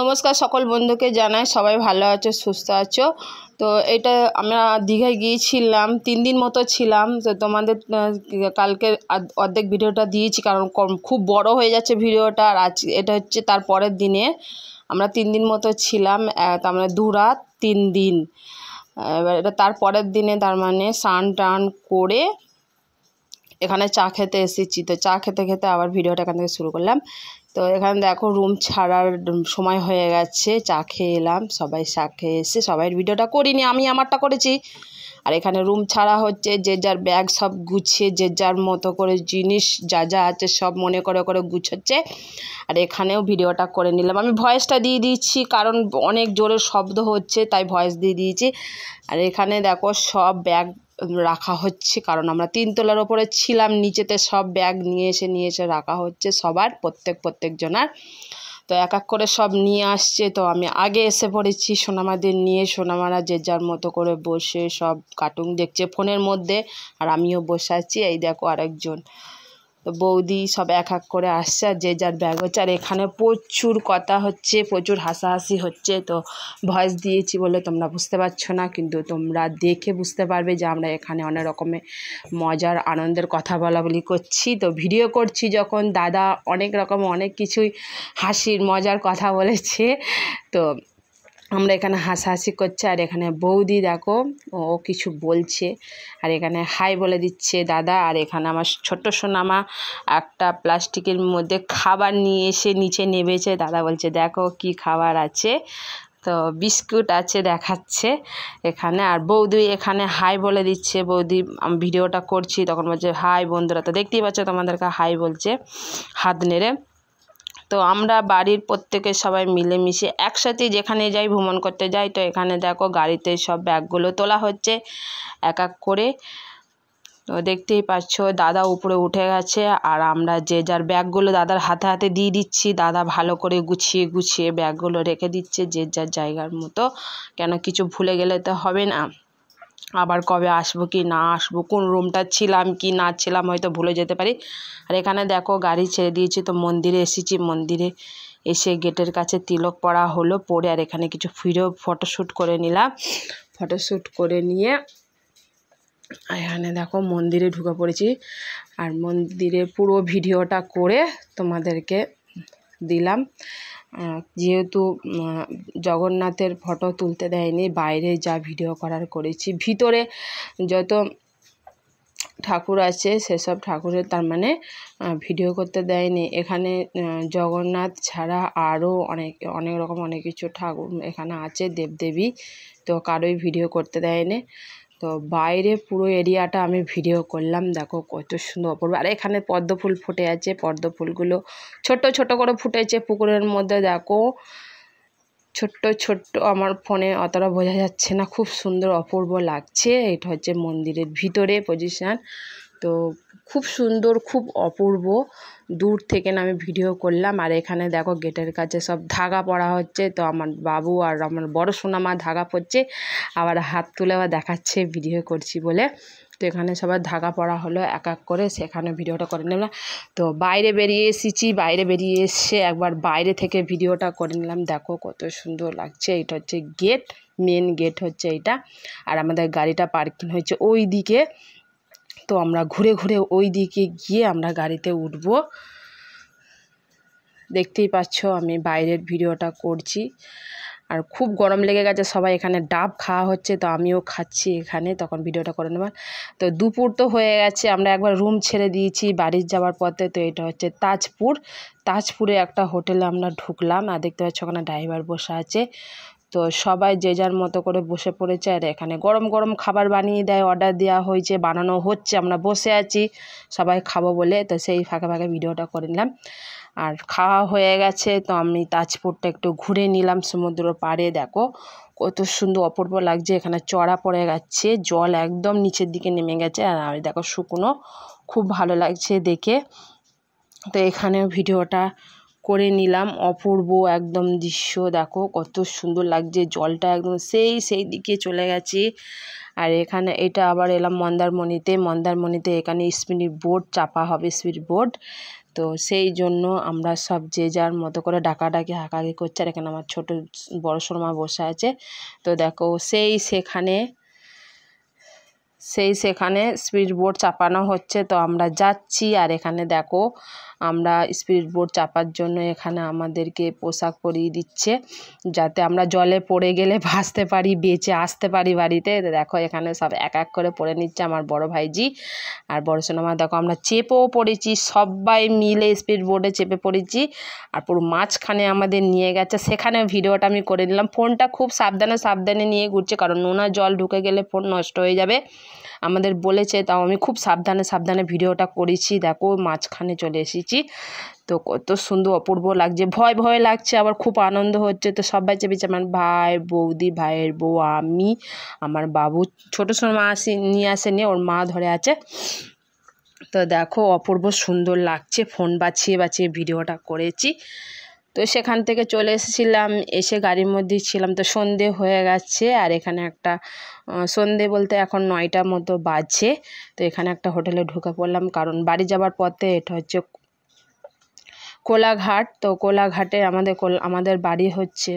নমস্কার সকল বন্ধুকে জানাই সবাই ভালো আছো সুস্থ আছো। তো এটা আমরা দীঘায় গিয়েছিলাম 3 দিন মতো ছিলাম। তো তোমাদের কালকে অর্ধেক ভিডিওটা দিয়েছি কারণ খুব বড় হয়ে যাচ্ছে ভিডিওটা। আর আজ এটা হচ্ছে তার পরের দিনে আমরা 3 দিন মতো ছিলাম, তার মানে 2 রাত 3 দিন। এবার এটা তার পরের দিনে তার মানে স্নান টান করে এখানে চা খেতে এসেছি। তো চা খেতে খেতে আবার ভিডিওটা এখান থেকে শুরু করলাম। তো এখানে দেখো রুম ছাড়ার সময় হয়ে গেছে, চা খেয়ে এলাম, সবাই চা খেয়ে এসে সবাই ভিডিওটা করিনি, আমি আমারটা করেছি। আর এখানে রুম ছাড়া হচ্ছে, যে যার ব্যাগ সব গুছিয়ে যে যার মতো করে জিনিস যা যা আছে সব মনে করে করে গুছোচ্ছে। আর এখানেও ভিডিওটা করে নিলাম, আমি ভয়েসটা দিয়ে দিচ্ছি কারণ অনেক জোরে শব্দ হচ্ছে তাই ভয়েস দিয়ে দিয়েছি। আর এখানে দেখো সব ব্যাগ রাখা হচ্ছে কারণ আমরা 3 তলার ওপরে ছিলাম, নিচেতে সব ব্যাগ নিয়ে এসে রাখা হচ্ছে সবার প্রত্যেক জনার। তো এক এক করে সব নিয়ে আসছে। তো আমি আগে এসে পড়েছি সোনামাদের নিয়ে, সোনামারা যে যার মতো করে বসে সব কার্টুন দেখছে ফোনের মধ্যে, আর আমিও বসে আছি। এই দেখো আরেকজন তো বৌদি সব এক এক করে আসছে আর যে যার ব্যাগ হচ্ছে। আর এখানে প্রচুর কথা হচ্ছে, প্রচুর হাসাহাসি হচ্ছে। তো ভয়েস দিয়েছি বলে তোমরা বুঝতে পারছো না, কিন্তু তোমরা দেখে বুঝতে পারবে যে আমরা এখানে অনেক রকমের মজার আনন্দের কথা বলাবলি করছি। তো ভিডিও করছি যখন দাদা অনেক রকম অনেক কিছুই হাসির মজার কথা বলেছে, তো আমরা এখানে হাসাহাসি করছে। আর এখানে বৌদি দেখো ও কিছু বলছে, আর এখানে হাই বলে দিচ্ছে দাদা। আর এখানে আমার ছোট্ট সোনামা একটা প্লাস্টিকের মধ্যে খাবার নিয়ে এসে নিচে নেমেছে। দাদা বলছে দেখো কি খাবার আছে, তো বিস্কুট আছে দেখাচ্ছে এখানে। আর বৌদি এখানে হাই বলে দিচ্ছে, বৌদি আমি ভিডিওটা করছি তখন বলছে হাই বন্ধুরা। তো দেখতেই পাচ্ছ তোমাদেরকে হাই বলছে হাত নেড়ে। তো আমরা বাড়ির প্রত্যেকে সবাই মিলেমিশে একসাথে যেখানে যাই ভ্রমণ করতে যাই। তো এখানে দেখো গাড়িতে সব ব্যাগগুলো তোলা হচ্ছে এক এক করে। তো দেখতেই পাচ্ছ দাদা উপরে উঠে গেছে আর আমরা যে যার ব্যাগগুলো দাদার হাতে হাতে দিয়ে দিচ্ছি। দাদা ভালো করে গুছিয়ে গুছিয়ে ব্যাগগুলো রেখে দিচ্ছে যে যার জায়গার মতো, কেন কিছু ভুলে গেলে তো হবে না। আবার কবে আসবো কি না আসবো, কোন রুমটা ছিলাম কি না ছিলাম হয়তো ভুলে যেতে পারি। আর এখানে দেখো গাড়ি ছেড়ে দিয়েছি, তো মন্দিরে এসেছি। মন্দিরে এসে গেটের কাছে তিলক পড়া হলো, পরে আর এখানে কিছু ফটোশ্যুট করে নিলাম। ফটোশ্যুট করে নিয়ে এখানে দেখো মন্দিরে ঢুকে পড়েছি। আর মন্দিরে পুরো ভিডিওটা করে তোমাদেরকে দিলাম। যেহেতু জগন্নাথের ফটো তুলতে দেয়নি, বাইরে যা ভিডিও করার করেছি। ভিতরে যত ঠাকুর আছে সেসব ঠাকুরের তার মানে ভিডিও করতে দেয়নি। এখানে জগন্নাথ ছাড়া আরও অনেক রকম অনেক কিছু ঠাকুর এখানে আছে, দেবদেবী, তো কারোই ভিডিও করতে দেয়নি। তো বাইরে পুরো এরিয়াটা আমি ভিডিও করলাম, দেখো কত সুন্দর অপূর্ব। আর এখানে পদ্ম ফুল ফুটে আছে, পদ্ম ফুলগুলো ছোট ছোট করে ফুটেছে পুকুরের মধ্যে। দেখো ছোট্ট ছোট্ট, আমার ফোনে অতটা বোঝা যাচ্ছে না, খুব সুন্দর অপূর্ব লাগছে। এটা হচ্ছে মন্দিরের ভিতরে পজিশান, তো খুব সুন্দর খুব অপূর্ব। দূর থেকে না আমি ভিডিও করলাম। আর এখানে দেখো গেটের কাছে সব ধাগা পড়া হচ্ছে। তো আমার বাবু আর আমার বড় সোনামা ধাগা পড়ছে, আবার হাত তুলে আবার দেখাচ্ছে ভিডিও করছি বলে। তো এখানে সবার ধাগা পড়া হলো এক এক করে, সেখানে ভিডিওটা করে নিলাম। তো বাইরে বেরিয়ে এসেছি, বাইরে বেরিয়ে এসে একবার বাইরে থেকে ভিডিওটা করে নিলাম। দেখো কত সুন্দর লাগছে। এটা হচ্ছে গেট, মেন গেট হচ্ছে এইটা। আর আমাদের গাড়িটা পার্কিং হয়েছে ওই দিকে। তো আমরা ঘুরে ঘুরে ওই দিকে গিয়ে আমরা গাড়িতে উঠবো। দেখতেই পাচ্ছ আমি বাইরের ভিডিওটা করছি। আর খুব গরম লেগে গেছে, সবাই এখানে ডাব খাওয়া হচ্ছে, তো আমিও খাচ্ছি এখানে, তখন ভিডিওটা করে নেবার। তো দুপুর তো হয়ে গেছে, আমরা একবার রুম ছেড়ে দিয়েছি বাড়ির যাওয়ার পথে। তো এটা হচ্ছে তাজপুরে একটা হোটেলে আমরা ঢুকলাম। আর দেখতে পাচ্ছ ওখানে ড্রাইভার বসে আছে। তো সবাই যে যার মতো করে বসে পড়েছে। আর এখানে গরম গরম খাবার বানিয়ে দেয়, অর্ডার দেওয়া হয়েছে, বানানো হচ্ছে, আমরা বসে আছি সবাই খাবো বলে। তো সেই ফাঁকে ফাঁকে ভিডিওটা করে নিলাম। আর খাওয়া হয়ে গেছে, তো আমি তাজপুরটা একটু ঘুরে নিলাম সমুদ্র পাড়ে। দেখো কত সুন্দর অপূর্ব লাগছে, এখানে চড়া পড়ে যাচ্ছে, জল একদম নিচের দিকে নেমে গেছে। আর আমি দেখো শুকনো, খুব ভালো লাগছে দেখে। তো এখানেও ভিডিওটা করে নিলাম। অপূর্ব একদম দৃশ্য, দেখো কত সুন্দর লাগছে, জলটা একদম সেই দিকে চলে গেছে। আর এখানে এটা আবার এলাম মন্দারমণিতে এখানে স্পিড বোট চাপা হবে, স্পিড বোট। তো সেই জন্য আমরা সব যে যার মতো করে ডাকাডাকি হাঁকাহাঁকি করছে। আর এখানে আমার ছোটো বড় মা বসে আছে। তো দেখো সেখানে স্পিড বোট চাপানো হচ্ছে। তো আমরা যাচ্ছি। আর এখানে দেখো আমরা স্পিড বোট চাপার জন্য এখানে আমাদেরকে পোশাক পরিয়ে দিচ্ছে, যাতে আমরা জলে পড়ে গেলে ভাসতে পারি, বেঁচে আসতে পারি বাড়িতে। তো দেখো এখানে সব এক এক করে পরে নিচ্ছে আমার বড় ভাইজি আর বড় সোনামা। দেখো আমরা চেপেও পড়েছি, সবাই মিলে স্পিড বোটে চেপে পড়েছি। আর পুরো মাঝখানে আমাদের নিয়ে গেছে, সেখানে ভিডিওটা আমি করে নিলাম। ফোনটা খুব সাবধানে নিয়ে ঘুরছে, কারণ নোনা জল ঢুকে গেলে ফোন নষ্ট হয়ে যাবে আমাদের বলেছে। তাও আমি খুব সাবধানে ভিডিওটা করেছি। দেখো মাঝখানে চলে এসেছি। তো কত সুন্দর অপূর্ব লাগছে, ভয় লাগছে, আবার খুব আনন্দ হচ্ছে। তো সবাই চেপেছে, আমার ভাই, বৌদি, ভাইয়ের বউ, আমি, আমার বাবু, ছোটো মা নিয়ে আসেনি, ওর মা ধরে আছে। তো দেখো অপূর্ব সুন্দর লাগছে, ফোন বাছিয়ে ভিডিওটা করেছি। তো সেখান থেকে চলে এসেছিলাম, এসে গাড়ির মধ্যেই ছিলাম। তো সন্ধে হয়ে গেছে। আর এখানে একটা সন্ধে বলতে এখন 9টার মতো বাজছে। তো এখানে একটা হোটেলে ঢুকে পড়লাম, কারণ বাড়ি যাবার পথে এটা হচ্ছে কোলাঘাট। তো কোলাঘাটে আমাদের বাড়ি হচ্ছে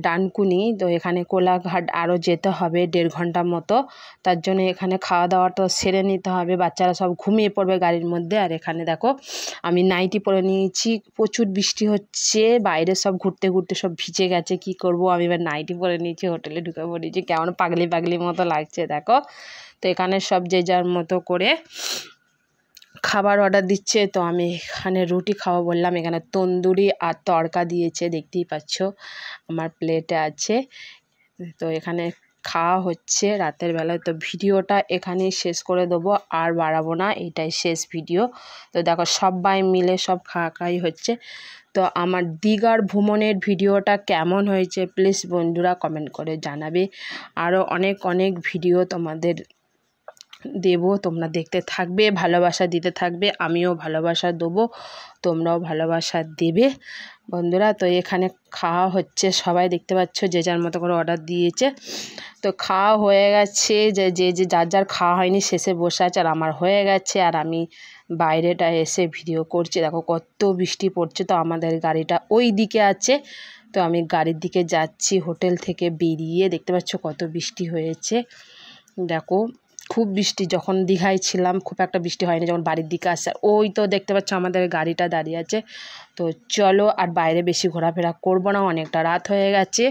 ডানকুনি। তো এখানে কোলাঘাট আরও যেতে হবে 1.5 ঘন্টার মতো। তার জন্য এখানে খাওয়া দাওয়াটা সেরে নিতে হবে, বাচ্চারা সব ঘুমিয়ে পড়বে গাড়ির মধ্যে। আর এখানে দেখো আমি নাইটি পরে নিয়েছি, প্রচুর বৃষ্টি হচ্ছে, বাইরে সব ঘুরতে সব ভিজে গেছে। কি করব, আমি এবার নাইটি পরে নিয়েছি, হোটেলে ঢুকে পড়েছি, কেমন পাগলি মতো লাগছে দেখো। তো এখানে সব যে যার মতো করে খাবার অর্ডার দিচ্ছে। তো আমি এখানে রুটি খাওয়া বললাম, এখানে তন্দুরি আর তড়কা দিয়েছে, দেখতেই পাচ্ছ আমার প্লেটে আছে। তো এখানে খাওয়া হচ্ছে রাতের বেলায়। তো ভিডিওটা এখানেই শেষ করে দেবো, আর বাড়াবো না, এটাই শেষ ভিডিও। তো দেখো সবাই মিলে সব খাওয়াই হচ্ছে। তো আমার দীঘার ভ্রমণের ভিডিওটা কেমন হয়েছে প্লিজ বন্ধুরা কমেন্ট করে জানাবে। আরও অনেক ভিডিও তোমাদের দেব, তোমরা দেখতে থাকবে, ভালোবাসা দিতে থাকবে, আমিও ভালোবাসা দেবো, তোমরাও ভালোবাসা দেবে বন্ধুরা। তো এখানে খাওয়া হচ্ছে, সবাই দেখতে পাচ্ছ যে যার মতো করে অর্ডার দিয়েছে। তো খাওয়া হয়ে গেছে, যে যার খাওয়া হয়নি শেষে বসে আছে, আর আমার হয়ে গেছে। আর আমি বাইরেটা এসে ভিডিও করছি, দেখো কত বৃষ্টি পড়ছে। তো আমাদের গাড়িটা ওই দিকে আছে। তো আমি গাড়ির দিকে যাচ্ছি, হোটেল থেকে বেরিয়ে দেখতে পাচ্ছ কত বৃষ্টি হয়েছে। দেখো খুব বৃষ্টি, যখন দীঘায় ছিলাম খুব একটা বৃষ্টি হয়নি, যখন বাড়ির দিকে আসছে। ওই তো দেখতে পাচ্ছ আমাদের গাড়িটা দাঁড়িয়ে আছে। তো চলো আর বাইরে বেশি ঘোরাফেরা করবো না, অনেকটা রাত হয়ে গেছে।